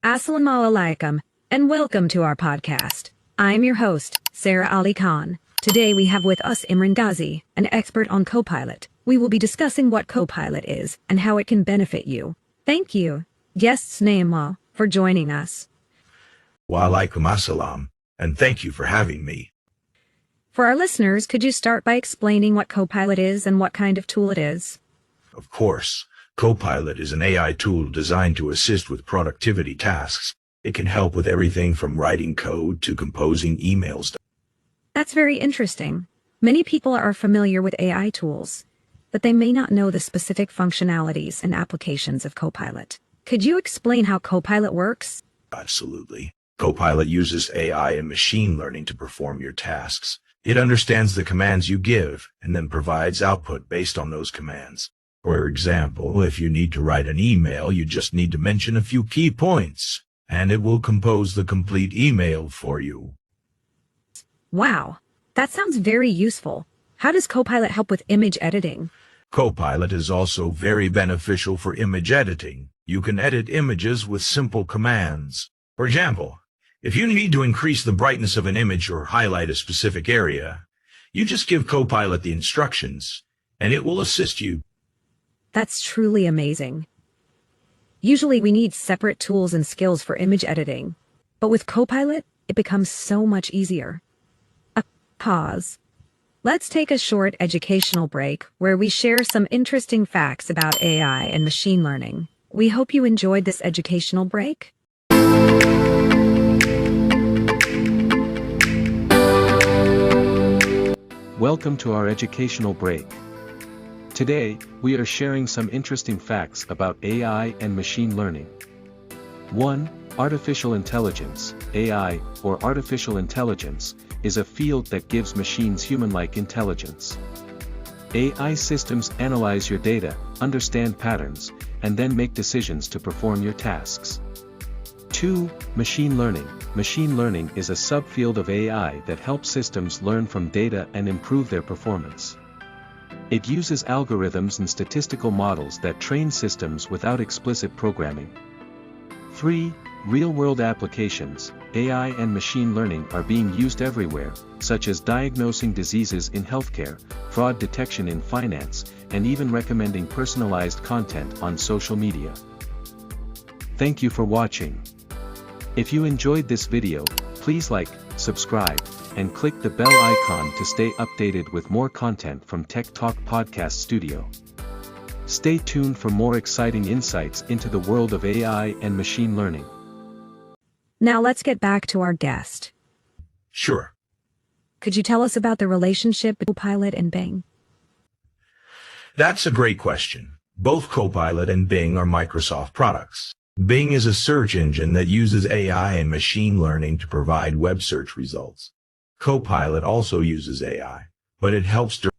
Assalam-o-Alaikum, and welcome to our podcast. I'm your host, Sarah Ali Khan. Today we have with us Imran Ghazi, an expert on Copilot. We will be discussing what Copilot is and how it can benefit you. Thank you, guests Naima, for joining us. Wa alaikum assalam, and thank you for having me. For our listeners, could you start by explaining what Copilot is and what kind of tool it is? Of course, Copilot is an AI tool designed to assist with productivity tasks. It can help with everything from writing code to composing emails. That's very interesting. Many people are familiar with AI tools, but they may not know the specific functionalities and applications of Copilot. Could you explain how Copilot works? Absolutely. Copilot uses AI and machine learning to perform your tasks. It understands the commands you give and then provides output based on those commands. For example, if you need to write an email, you just need to mention a few key points, and it will compose the complete email for you. Wow, that sounds very useful. How does Copilot help with image editing? Copilot is also very beneficial for image editing. You can edit images with simple commands. For example, if you need to increase the brightness of an image or highlight a specific area, you just give Copilot the instructions, and it will assist you. That's truly amazing. Usually we need separate tools and skills for image editing, but with Copilot, it becomes so much easier. Pause. Let's take a short educational break where we share some interesting facts about AI and machine learning. We hope you enjoyed this educational break. Welcome to our educational break. Today, we are sharing some interesting facts about AI and machine learning. 1. Artificial intelligence, AI, or artificial intelligence, is a field that gives machines human-like intelligence. AI systems analyze your data, understand patterns, and then make decisions to perform your tasks. 2. Machine learning. Machine learning is a subfield of AI that helps systems learn from data and improve their performance. It uses algorithms and statistical models that train systems without explicit programming. 3. Real-world applications. AI and machine learning are being used everywhere, such as diagnosing diseases in healthcare, fraud detection in finance, and even recommending personalized content on social media. Thank you for watching. If you enjoyed this video, please like, subscribe, and click the bell icon to stay updated with more content from Tech Talk Podcast Studio. Stay tuned for more exciting insights into the world of AI and machine learning. Now let's get back to our guest. Sure. Could you tell us about the relationship between Copilot and Bing? That's a great question. Both Copilot and Bing are Microsoft products. Bing is a search engine that uses AI and machine learning to provide web search results. Copilot also uses AI, but it helps to...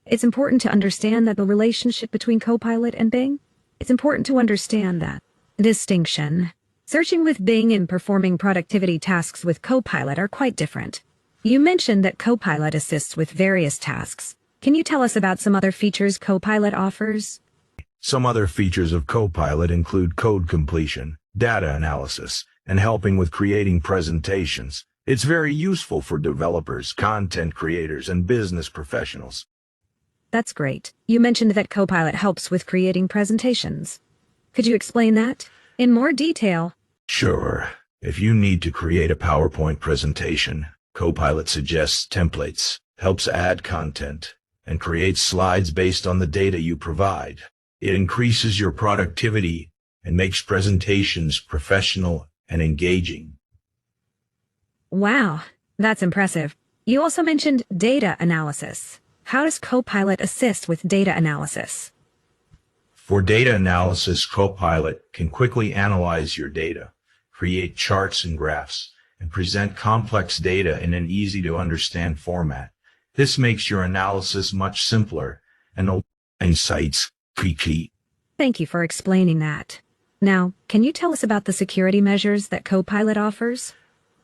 It's important to understand that the relationship between Copilot and Bing, it's important to understand that distinction. Searching with Bing and performing productivity tasks with Copilot are quite different. You mentioned that Copilot assists with various tasks. Can you tell us about some other features Copilot offers? Some other features of Copilot include code completion, data analysis, and helping with creating presentations. It's very useful for developers, content creators, and business professionals. That's great. You mentioned that Copilot helps with creating presentations. Could you explain that in more detail? Sure. If you need to create a PowerPoint presentation, Copilot suggests templates, helps add content, and creates slides based on the data you provide. It increases your productivity and makes presentations professional and engaging. Wow, that's impressive. You also mentioned data analysis. How does Copilot assist with data analysis? For data analysis, Copilot can quickly analyze your data, create charts and graphs, and present complex data in an easy-to-understand format. This makes your analysis much simpler and insights quickly. Thank you for explaining that. Now, can you tell us about the security measures that Copilot offers?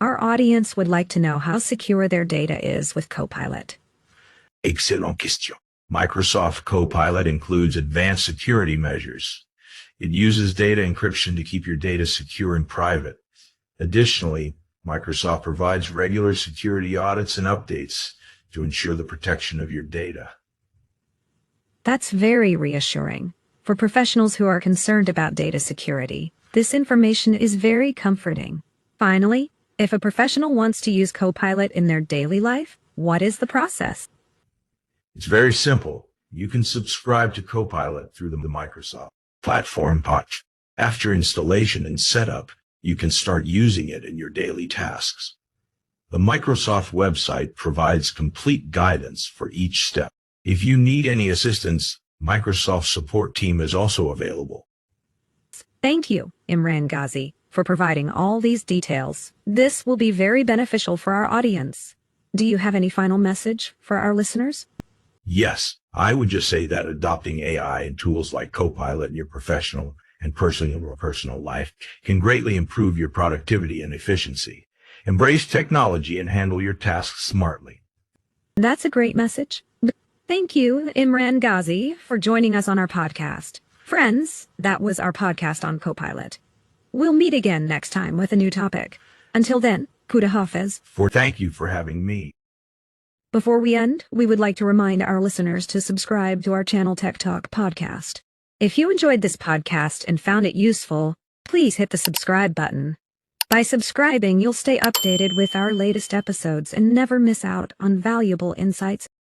Our audience would like to know how secure their data is with Copilot. Excellent question. Microsoft Copilot includes advanced security measures. It uses data encryption to keep your data secure and private. Additionally, Microsoft provides regular security audits and updates to ensure the protection of your data. That's very reassuring. For professionals who are concerned about data security, this information is very comforting. Finally, if a professional wants to use Copilot in their daily life, what is the process? It's very simple. You can subscribe to Copilot through the Microsoft platform patch. After installation and setup, you can start using it in your daily tasks. The Microsoft website provides complete guidance for each step. If you need any assistance, Microsoft support team is also available. Thank you, Imran Ghazi, for providing all these details. This will be very beneficial for our audience. Do you have any final message for our listeners? Yes, I would just say that adopting AI and tools like Copilot in your professional and personal life can greatly improve your productivity and efficiency. Embrace technology and handle your tasks smartly. That's a great message. Thank you, Imran Ghazi, for joining us on our podcast. Friends, that was our podcast on Copilot. We'll meet again next time with a new topic. Until then, Khuda Hafiz. Thank you for having me. Before we end, we would like to remind our listeners to subscribe to our channel Tech Talk podcast. If you enjoyed this podcast and found it useful, please hit the subscribe button. By subscribing, you'll stay updated with our latest episodes and never miss out on valuable insights